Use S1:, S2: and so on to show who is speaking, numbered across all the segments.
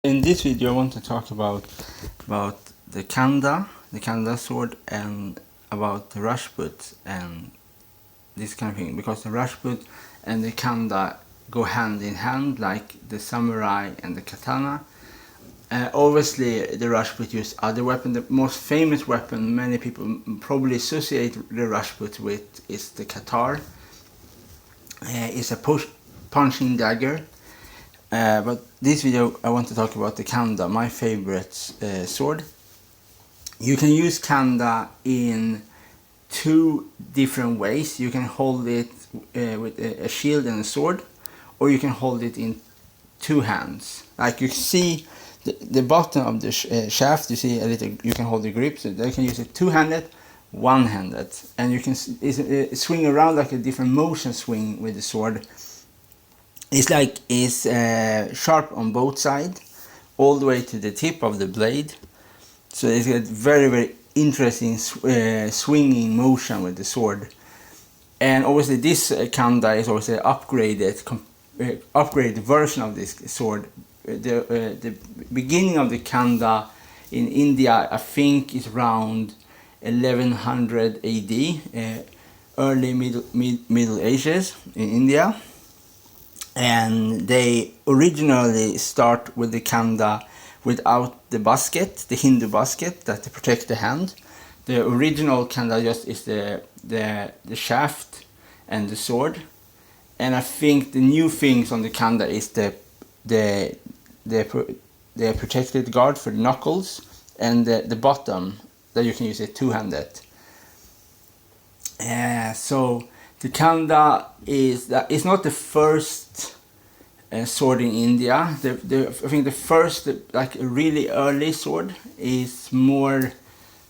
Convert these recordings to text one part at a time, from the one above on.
S1: In this video, I want to talk about the khanda sword, and about the Rajput and this kind of thing, because the Rajput and the khanda go hand in hand, like the samurai and the katana. Obviously, the Rajput use other weapons. The most famous weapon many people probably associate the Rajput with is the katar. It's a punching dagger. But this video I want to talk about the khanda, my favorite sword. You can use khanda in two different ways. You can hold it with a shield and a sword, or you can hold it in two hands. Like you see the bottom of the shaft, you see a little, you can hold the grip, so you can use it two-handed, one-handed, and you can swing around like a different motion swing with the sword. It's sharp on both sides, all the way to the tip of the blade. So it's a very, very interesting swinging motion with the sword. And obviously this khanda is also an upgraded version of this sword. The beginning of the khanda in India, I think, is around 1100 AD, early Middle Ages in India. And they originally start with the khanda without the basket, the Hindu basket that to protect the hand. The original khanda just is the shaft and the sword. And I think the new things on the khanda is the protected guard for the knuckles, and the bottom that you can use it two-handed. So the khanda is not the first sword in India. I think the first, like really early sword, is more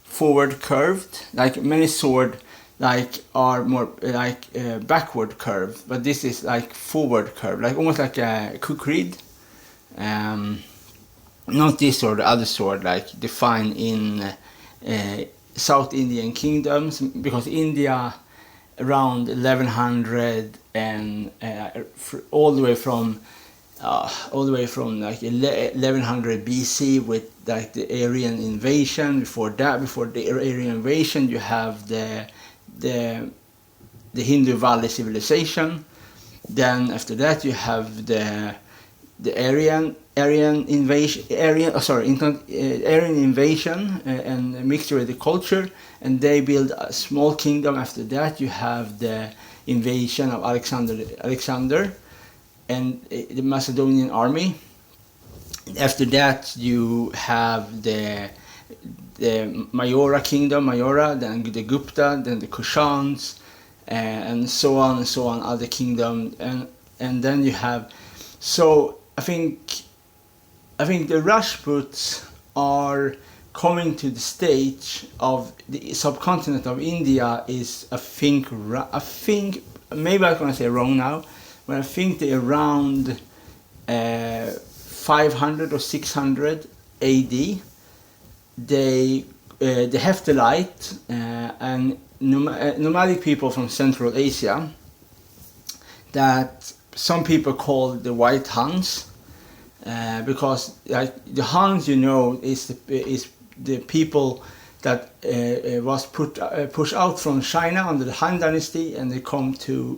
S1: forward curved. Like many sword are more backward curved, but this is like forward curved, like almost like a kukrid. Not this sword, the other sword, like defined in South Indian kingdoms, because India around 1100 and all the way from like 1100 BC with like the Aryan invasion. Before the Aryan invasion, you have the Hindu Valley civilization. Then after that, you have the Aryan invasion and a mixture with the culture, and they build a small kingdom. After that, you have the invasion of Alexander and the Macedonian army. After that, you have the Mayura kingdom, then the Gupta, then the Kushans, and so on, other kingdom, and then you have. So I think the Rajputs are coming to the stage of the subcontinent of India is I think maybe I'm gonna say wrong now, but I think they're around 500 or 600 AD. The Hephthalites and nomadic people from Central Asia that some people call the White Huns, because like the Huns, is the people that was pushed out from China under the Han Dynasty, and they come to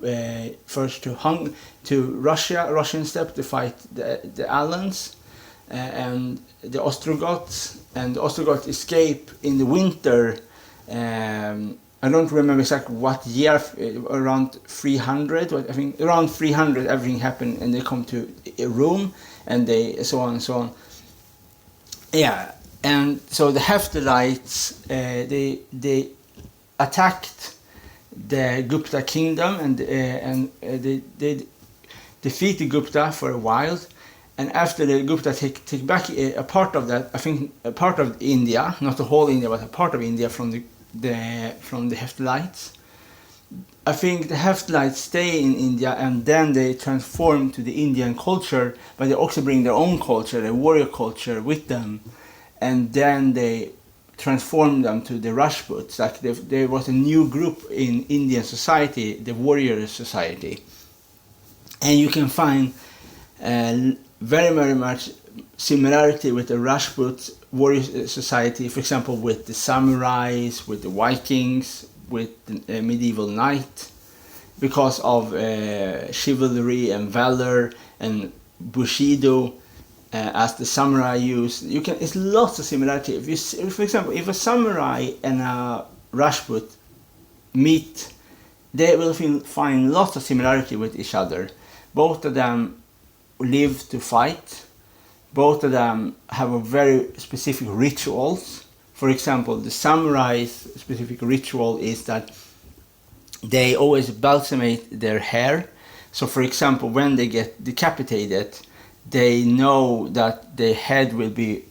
S1: first to Russian steppe to fight the Alans and the Ostrogoths, and the Ostrogoths escape in the winter. I don't remember exactly what year, around 300, I think around 300 everything happened, and they come to Rome, and they so on and so on. Yeah, and so the Hephthalites, they attacked the Gupta kingdom, and they defeated Gupta for a while, and after the Gupta take back a part of that, I think a part of India, not the whole India, but a part of India from the Hephthalites. I think the Hephthalites stay in India, and then they transform to the Indian culture, but they also bring their own culture, their warrior culture, with them, and then they transform them to the Rajputs. Like there was a new group in Indian society, the warrior society, and you can find very, very much similarity with the Rajput warrior society, for example, with the samurais, with the Vikings, with the medieval knight, because of chivalry and valor and bushido, as the samurai use. It's lots of similarity. If for example, if a samurai and a Rajput meet, they will find lots of similarity with each other. Both of them live to fight. Both of them have a very specific rituals. For example, the samurai's specific ritual is that they always balsamate their hair. So for example, when they get decapitated, they know that their head will be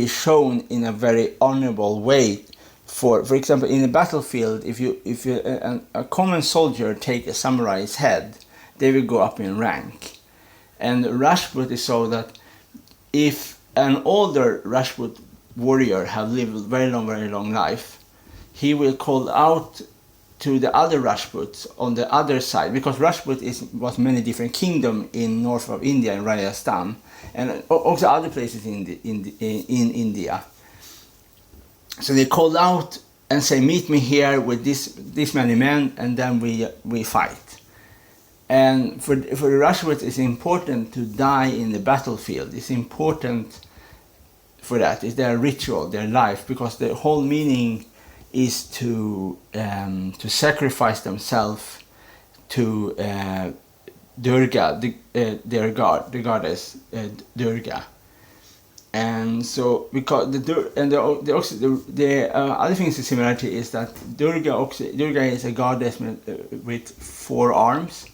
S1: shown in a very honorable way. For example, in a battlefield, if a common soldier take a samurai's head, they will go up in rank. And Rajput is so that if an older Rajput warrior have lived a very long life, he will call out to the other Rajputs on the other side, because Rajput was many different kingdoms in north of India, in Rajasthan, and also other places in India. So they called out and say, meet me here with this many men, and then we fight. And for the Rajputs, it's important to die in the battlefield. It's important for that. It's their ritual, their life, because the whole meaning is to sacrifice themselves to Durga, their god, the goddess Durga. And so, because the other thing is similarity is that Durga is a goddess with 4 arms.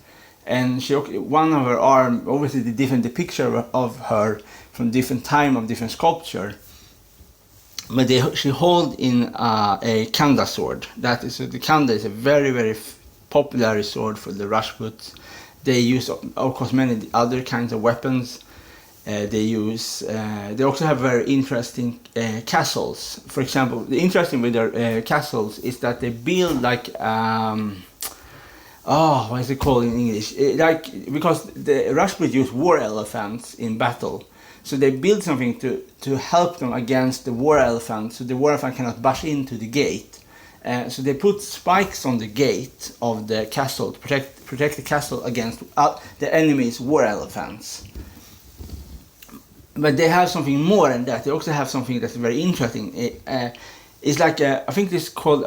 S1: And one of her arms, obviously the picture of her from different time of different sculpture, but she holds in a khanda sword. The khanda is a very popular sword for the Rajputs. They use, of course, many other kinds of weapons. They also have very interesting castles. For example, the interesting with their castles is that they build like what is it called in English? Because the Rajput use war elephants in battle, so they build something to help them against the war elephant, so the war elephant cannot bash into the gate. So they put spikes on the gate of the castle to protect the castle against the enemy's war elephants. But they have something more than that. They also have something that's very interesting. It's like I think it's called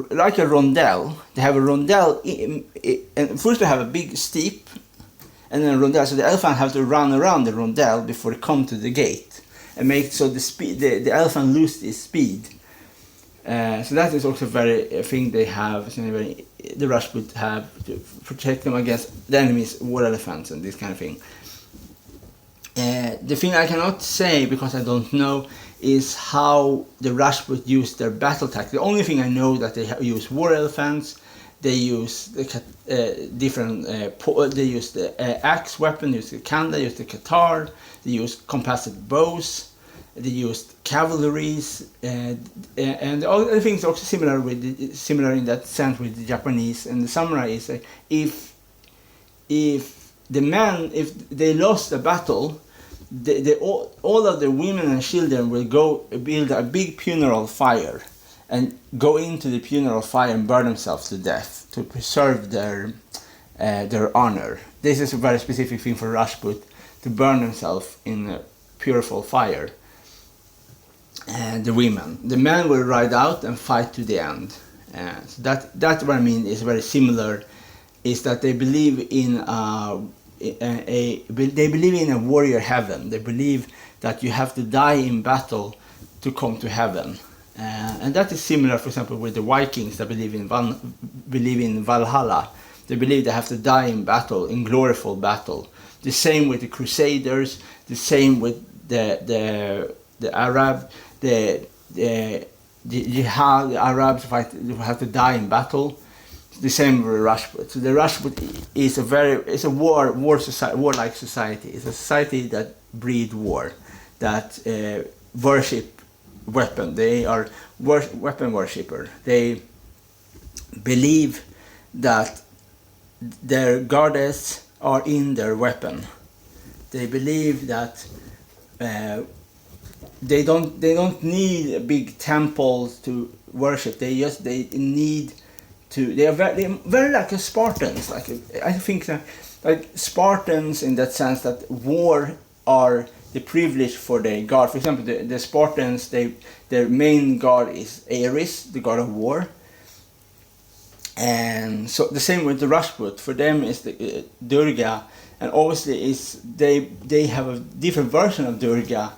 S1: like a rondel. They have a rondel, and first they have a big steep, and then a rondel. So the elephant have to run around the rondel before they come to the gate, and make so the elephant loses its speed. So that is also a thing they have. The Rajput have to protect them against the enemy's war elephants and this kind of thing. The thing I cannot say, because I don't know, is how the Rajput use their battle tactics. The only thing I know that they use war elephants, they use they use the axe weapon, they use the khanda, they use the katar, they use compassed bows, they use cavalries, and all other things are also similar in that sense with the Japanese and the samurai. Is if they lost a battle, all of the women and children will go build a big funeral fire and go into the funeral fire and burn themselves to death to preserve their honor. This is a very specific thing for Rajput, to burn themselves in a puriful fire. The women, the men will ride out and fight to the end. So that's what I mean is very similar. Is that they believe in a warrior heaven. They believe that you have to die in battle to come to heaven, and that is similar, for example, with the Vikings that believe in Valhalla. They believe they have to die in battle, in glorious battle. The same with the Crusaders. The same with the Arab, the Jihad. The Arabs have to die in battle. The same with Rajput. So the Rajput is a warlike society. It's a society that breed war, that worship weapon. They are weapon worshipper. They believe that their goddess are in their weapon. they believe that they don't need big temples to worship. They need to. They're very like a Spartans. Like I think that like Spartans in that sense that war are the privilege for the god. For example, the Spartans, their main god is Ares, the god of war. And so the same with the Rajput. For them is the Durga, and obviously is they have a different version of Durga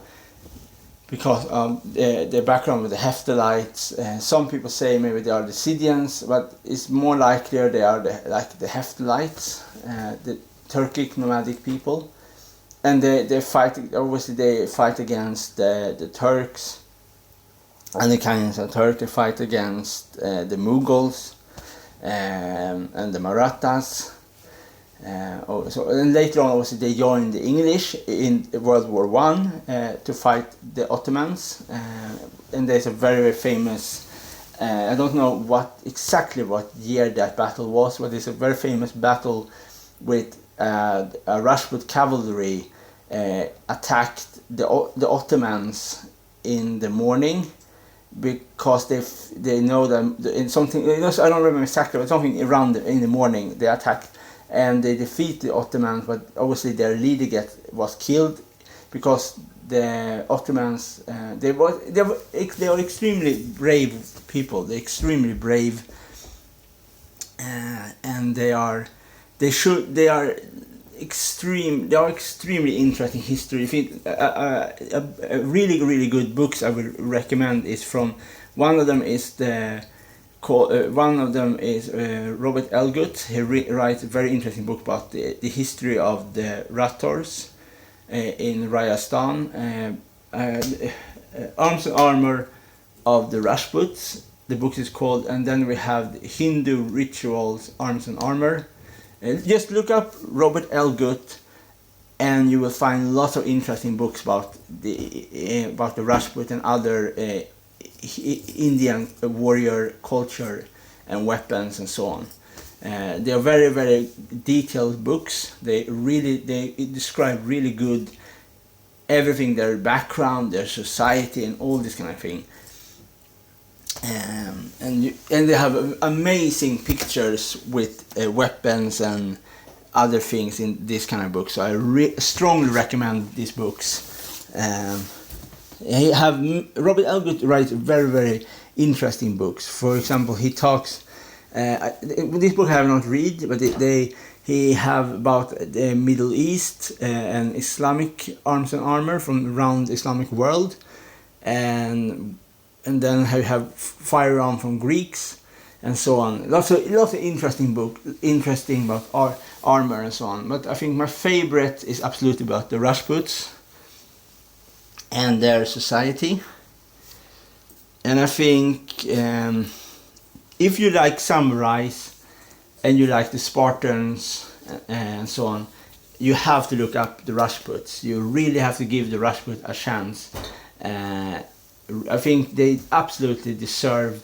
S1: because of their background with the Hephthalites. Some people say maybe they are the Scythians, but it's more likely they are the Hephthalites, the Turkic nomadic people, and they fight. Obviously, they fight against the Turks and the Canyons of Turk. They fight against the Mughals and the Marathas. And later on, obviously, they joined the English in World War One to fight the Ottomans, and there's a very, very famous. I don't know exactly what year that battle was, but it's a very famous battle with a Rajput cavalry attacked the Ottomans in the morning, because they know that in something, I don't remember exactly, but something around in the morning they attacked and they defeat the Ottomans, but obviously their leader was killed because the Ottomans they are extremely brave people. They're extremely brave, and they are extremely interesting history. If a really, really good books I will recommend is from one of them is Robert Elgut. He writes a very interesting book about the history of the Rators in Rajasthan. Arms and Armor of the Rajputs. The book is called, and then we have the Hindu Rituals, Arms and Armor. Just look up Robert Elgut, and you will find lots of interesting books about the Rajput and other Indian warrior culture and weapons and so on. They are very, very detailed books. They describe really good everything, their background, their society, and all this kind of thing. And they have amazing pictures with weapons and other things in this kind of book. So I strongly recommend these books. Robert Elgut writes very, very interesting books. For example, he talks. This book I have not read, but he have about the Middle East and Islamic arms and armor from around the Islamic world, and then I have firearm from Greeks and so on. Lots of interesting about armor and so on. But I think my favorite is absolutely about the Rajputs and their society. And I think if you like samurais and you like the Spartans and so on, you have to look up the Rajputs. You really have to give the Rajput a chance. I think they absolutely deserve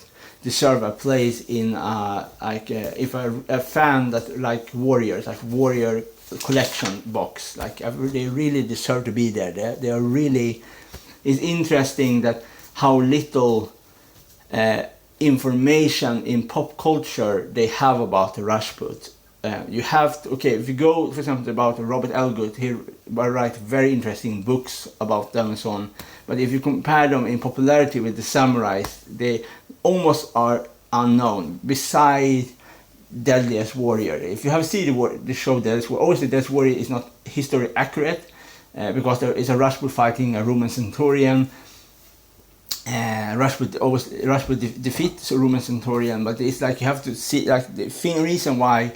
S1: a place in if a fan that like warriors, like warrior collection box, like they really deserve to be there. They are really. It's interesting that how little information in pop culture they have about the Rajput. You have to, if you go, for example, about Robert Elgut, he writes very interesting books about them and so on. But if you compare them in popularity with the samurais, they almost are unknown. Besides Deadliest Warrior, if you have seen the show Deadliest Warrior, obviously Deadliest Warrior is not history accurate because there is a Rajput fighting a Roman centurion. Rajput defeats a Roman centurion, but it's like you have to see, like the reason why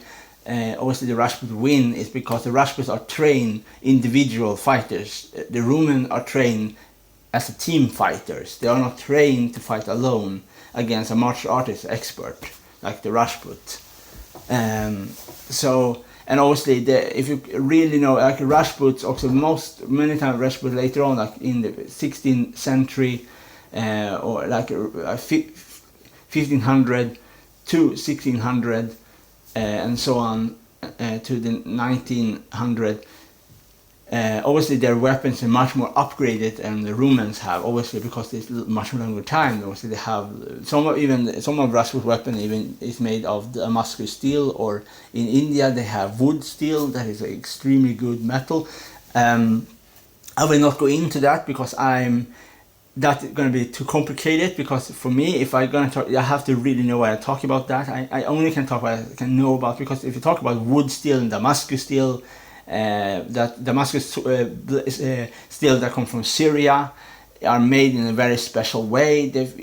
S1: obviously the Rajput win is because the Rajputs are trained individual fighters. The Romans are trained as a team fighters. They are not trained to fight alone against a martial artist expert like the Rajput. And obviously, if you really know, like Rajputs, also many times Rajput later on, like in the 16th century, or like 1500 to 1600, and so on to the 1900, Obviously their weapons are much more upgraded than the Romans have, obviously because it's much longer time. Obviously they have some of Rajput weapon even is made of Damascus steel, or in India they have wood steel that is extremely good metal. I will not go into that because that's going to be too complicated, because for me, if I'm going to talk, I have to really know what I talk about that. I only can talk what I can know about, because if you talk about wood steel and Damascus steel, that Damascus steel that come from Syria are made in a very special way. There's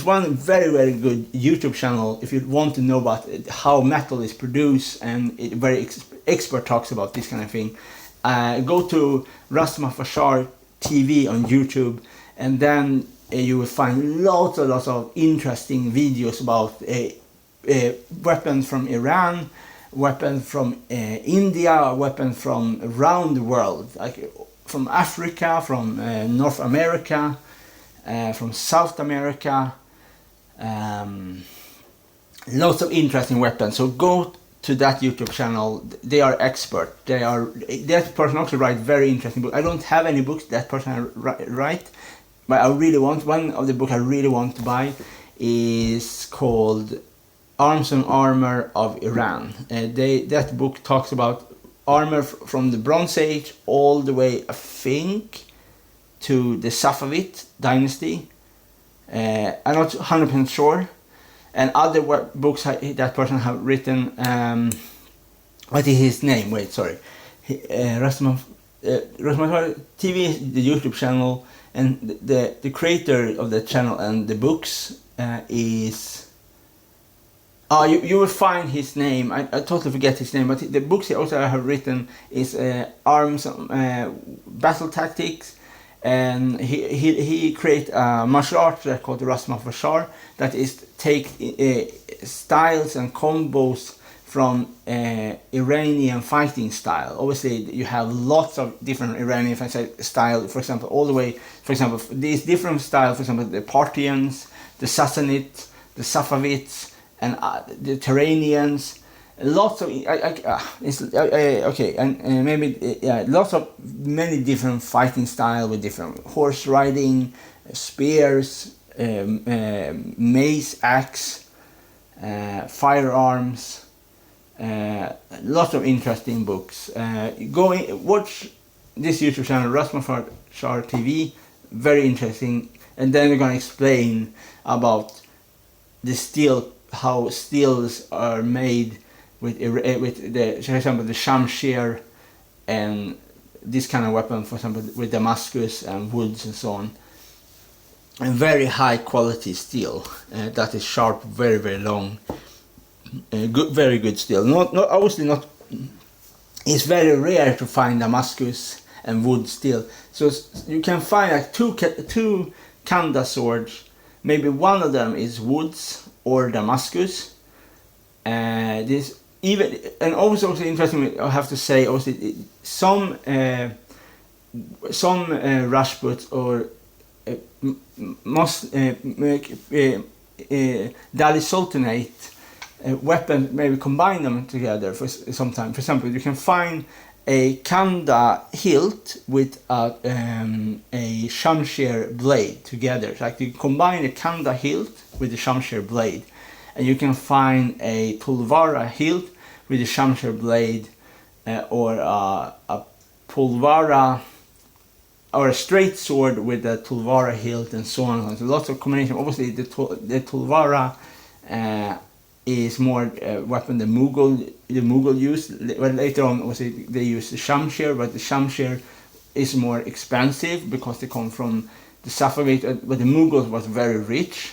S1: one very good YouTube channel if you want to know about how metal is produced, and it very expert talks about this kind of thing. Go to Rajupt TV on YouTube, and then you will find lots of interesting videos about weapons from Iran, weapons from India, weapons from around the world, like from Africa, from North America, from South America. Lots of interesting weapons. So go to that YouTube channel. They are expert. That person also write very interesting books. I don't have any books that person write, but I really want, one of the books I really want to buy is called Arms and Armor of Iran. That book talks about armor from the Bronze Age all the way, I think, to the Safavid dynasty. I'm not 100% sure. And other books that person have written, what is his name? Wait, sorry. Rajupt TV is the YouTube channel, and the creator of the channel and the books is... you will find his name. I totally forget his name, but the books he also have written is Arms, Battle Tactics, and he create a martial arts called the Rajupt that is take styles and combos from Iranian fighting style. Obviously you have lots of different Iranian fighting style, for example, all the way, for example, these different styles, for example, the Parthians, the Sassanids, the Safavids, and the Turanians. Lots of lots of many different fighting style with different horse riding, spears, mace, axe, firearms. Lots of interesting books. Watch this YouTube channel, Rajupt TV, very interesting. And then we're gonna explain about the steel, how steels are made with the, for example, the shamshir and this kind of weapon, for example, with Damascus and woods and so on. And very high quality steel that is sharp, very long, very good steel. Not obviously not. It's very rare to find Damascus and wood steel. So you can find like two khanda swords. Maybe one of them is woods or Damascus. This even, and also interesting, I have to say, also some Rajput or Delhi Sultanate weapon, maybe combine them together for some time. For example, you can find a khanda hilt with a shamshir blade together. So like you combine a khanda hilt with the shamshir blade, and you can find a tulvara hilt with a shamshir blade, or a pulvara, or a straight sword with a tulvara hilt, and so on. So lots of combination. Obviously, the tulvara is more weapon the Mughal used. Well, later on, obviously, they use the shamshir, but the shamshir is more expensive because they come from the Safavid. But the Mughals was very rich.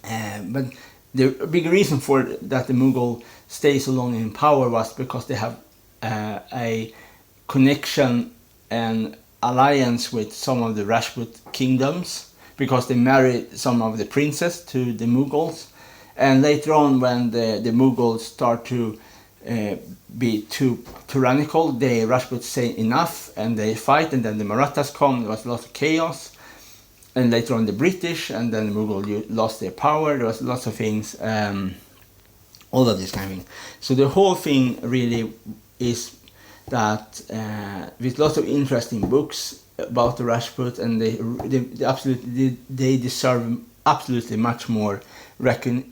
S1: But the big reason for that the Mughal stay so long in power was because they have a connection and alliance with some of the Rajput kingdoms, because they married some of the princes to the Mughals. And later on, when the Mughals start to be too tyrannical, the Rajputs say enough and they fight, and then the Marathas come. There was a lot of chaos. And later on the British, and then the Mughal lost their power. There was lots of things, all of this kind of thing. So the whole thing really is that with lots of interesting books about the Rajput, and they absolutely they deserve absolutely much more recognition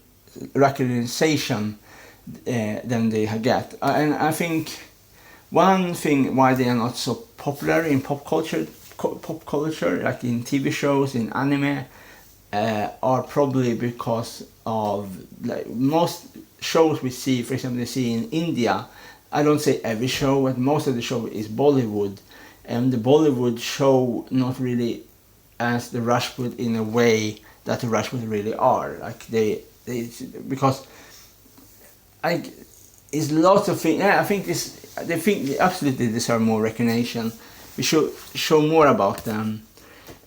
S1: than they get. And I think one thing why they are not so popular in pop culture, like in TV shows, in anime, are probably because of, like, most shows we see, for example, they see in India. I don't say every show, but most of the show is Bollywood, and the Bollywood show not really as the Rajput in a way that the Rajput really are. Like they because it's lots of things. Yeah, I think they absolutely deserve more recognition. We should show more about them.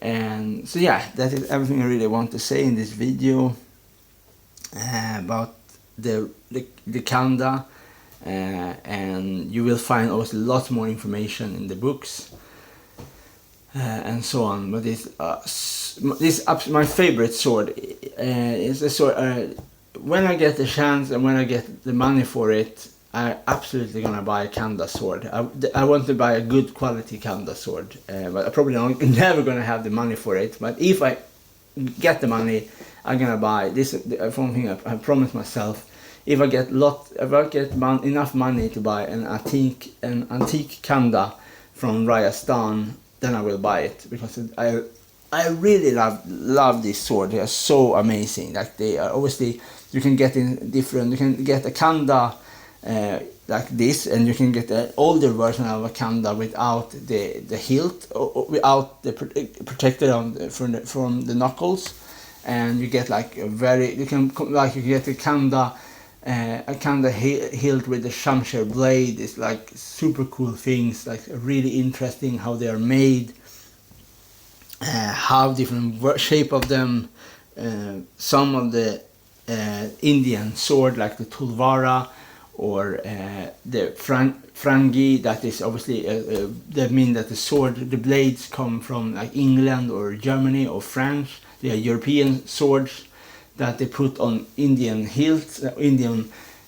S1: And so yeah, that is everything I really want to say in this video about the khanda. And you will find also lots more information in the books and so on. But my favorite sword is a sword. When I get the chance and when I get the money for it, I'm absolutely gonna buy a khanda sword. I want to buy a good quality khanda sword, but I probably never gonna have the money for it. But if I get the money, I'm gonna buy this. One thing I promised myself. If I get enough money to buy an antique khanda from Rajasthan, then I will buy it, because I really love this sword. They are so amazing. Like, they are obviously, you can get in different. You can get a khanda like this, and you can get an older version of a khanda without the hilt, or without the protector from the knuckles, and you get like a very you can get a khanda. Hilt with the shamsher blade. Is like super cool things, like really interesting how they are made, how different shape of them. Some of the Indian sword, like the tulwara or the frangi, that is obviously that mean that the blades come from like England or Germany or France. They are European swords that they put on Indian hilts.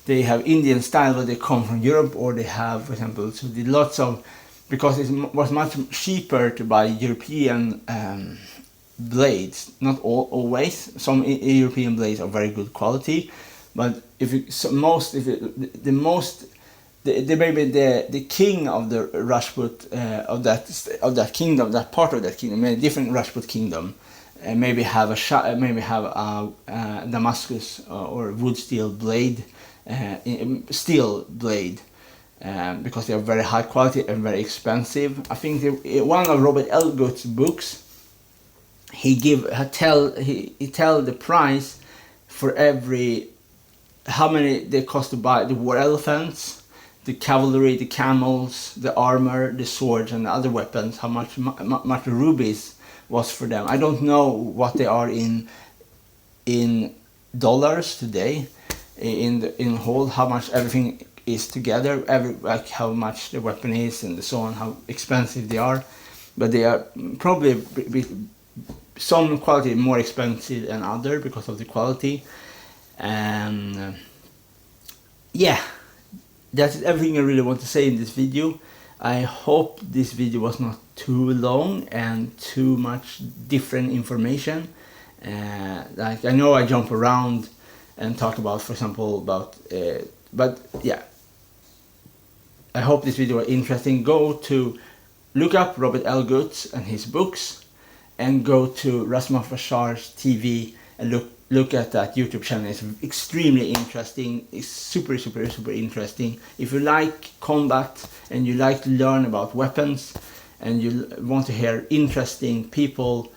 S1: They have Indian style, but they come from Europe, or they have, for example, so the lots of, because it was much cheaper to buy European blades. Not always. Some European blades are very good quality, but maybe the king of the Rajput of that kingdom, that part of that kingdom, a different Rajput kingdom. Maybe have a Damascus or wood steel blade, because they are very high quality and very expensive. I think one of Robert Elgood's books, he tell the price for how many they cost to buy the war elephants, the cavalry, the camels, the armor, the swords, and the other weapons. How much rubies was for them. I don't know what they are in dollars today, in whole, how much everything is together, like how much the weapon is and so on, how expensive they are. But they are probably some quality more expensive than other because of the quality. And yeah, that is everything I really want to say in this video. I hope this video was not too long and too much different information. Like, I know I jump around and talk about, for example, but yeah, I hope this video was interesting. Go to look up Robert Elgood and his books, and go to Rasmus Bashar's TV and look at that YouTube channel. It's extremely interesting. It's super interesting. If you like combat and you like to learn about weapons and you want to hear interesting people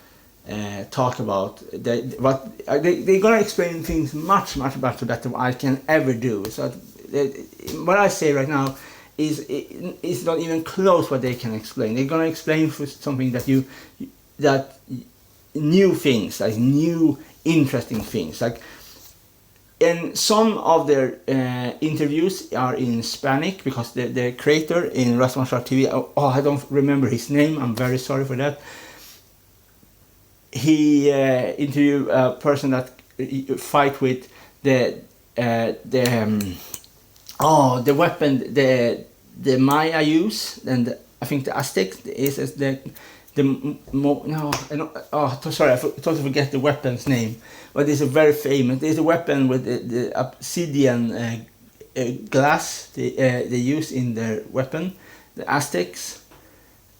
S1: talk about they're gonna explain things much better than I can ever do. So what I say right now is not even close what they can explain. They're gonna explain for something that new things, like new interesting things. Like, and some of their interviews are in Spanish, because the creator in Rasmus TV, I don't remember his name, I'm very sorry for that. He interviewed a person that fight with the weapon, the Maya use, and I think the Aztecs is no, I don't, oh, sorry, I totally forget the weapon's name, but it's a very famous. There's a weapon with the obsidian glass they use in their weapon, the Aztecs.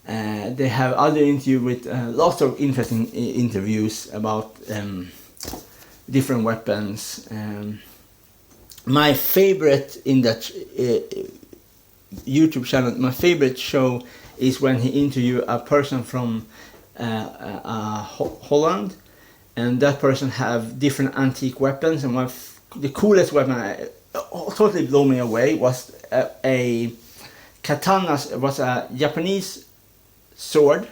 S1: They have other interviews with lots of interesting interviews about different weapons. My favorite in that YouTube channel, my favorite show is when he interviewed a person from Holland, and that person have different antique weapons. And the coolest weapon totally blew me away was a katana. Was a Japanese sword,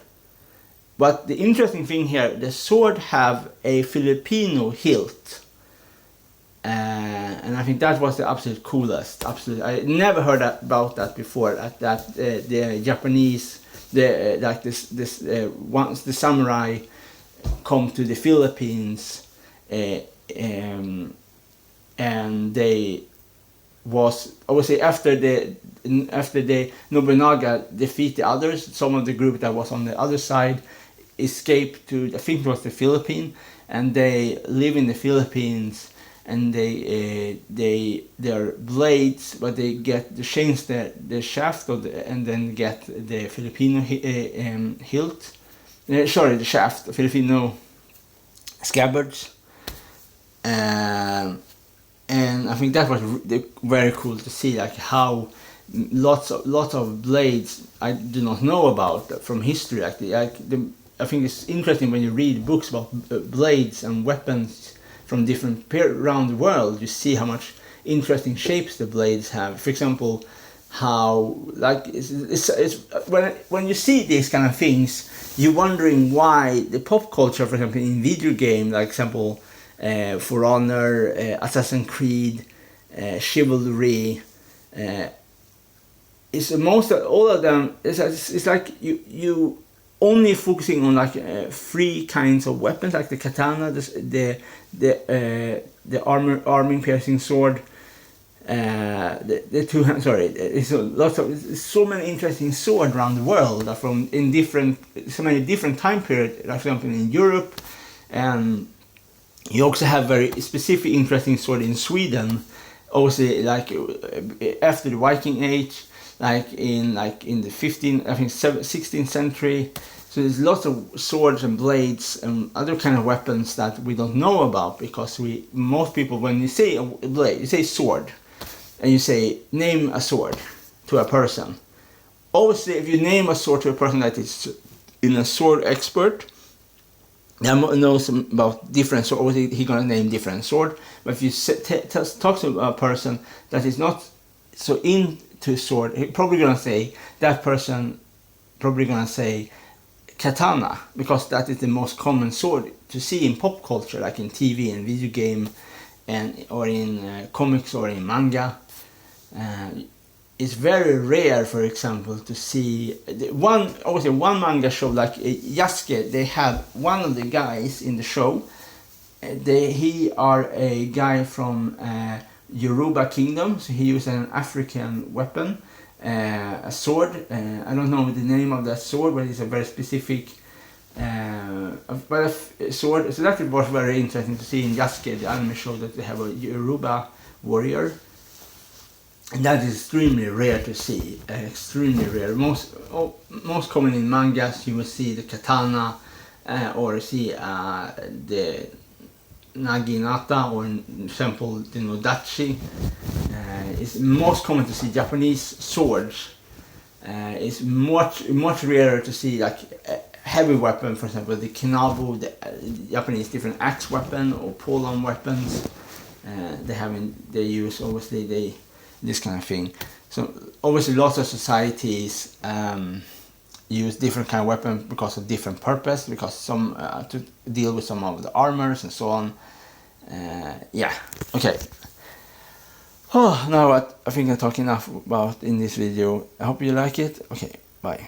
S1: but the interesting thing here, the sword have a Filipino hilt, and I think that was the absolute coolest. I never heard about that before. That the Japanese, once the samurai come to the Philippines, and they was obviously after the Nobunaga defeat the others, some of the group that was on the other side escaped to, I think it was the Philippines, and they live in the Philippines, and their blades, but they change the shaft and then get the Filipino hilt, the shaft, Filipino scabbards. And I think that was very cool to see, like how lots of blades I do not know about from history. I think it's interesting when you read books about blades and weapons from different around the world. You see how much interesting shapes the blades have. For example, how like it's when you see these kind of things, you're wondering why the pop culture, for example, in video game, like example. For Honor, Assassin's Creed, Chivalry, it's most all of them. It's like you only focusing on like 3 kinds of weapons, like the katana, the armor piercing sword, the 2 hand. Sorry, it's so many interesting swords around the world from so many different time periods. Like for example in Europe, and you also have very specific interesting sword in Sweden, obviously like after the Viking Age, like in the 16th century. So there's lots of swords and blades and other kind of weapons that we don't know about, because most people, when you say a blade, you say sword, and you say name a sword to a person. Obviously, if you name a sword to a person that is in a sword expert, knows about different sword, obviously he's gonna name different sword. But if you talk to a person that is not so into sword, he's probably gonna say katana, because that is the most common sword to see in pop culture, like in TV and video game, or in comics or in manga. It's very rare, for example, to see one manga show like Yasuke. They have one of the guys in the show. He are a guy from Yoruba kingdom, so he used an African weapon, a sword. I don't know the name of that sword, but it's a very specific sword. So that was very interesting to see in Yasuke, the anime show, that they have a Yoruba warrior. And that is extremely rare to see, extremely rare. Most common in mangas, you will see the katana, or see the naginata, or in example the nodachi. It's most common to see Japanese swords. It's much rarer to see like a heavy weapon, for example the kinabu, the Japanese different axe weapon or pole-arm weapons. They use obviously this kind of thing. So obviously lots of societies use different kind of weapons because of different purpose, because some to deal with some of the armors and so on. Okay. Now I think I talked enough about in this video. I hope you like it. Okay, bye.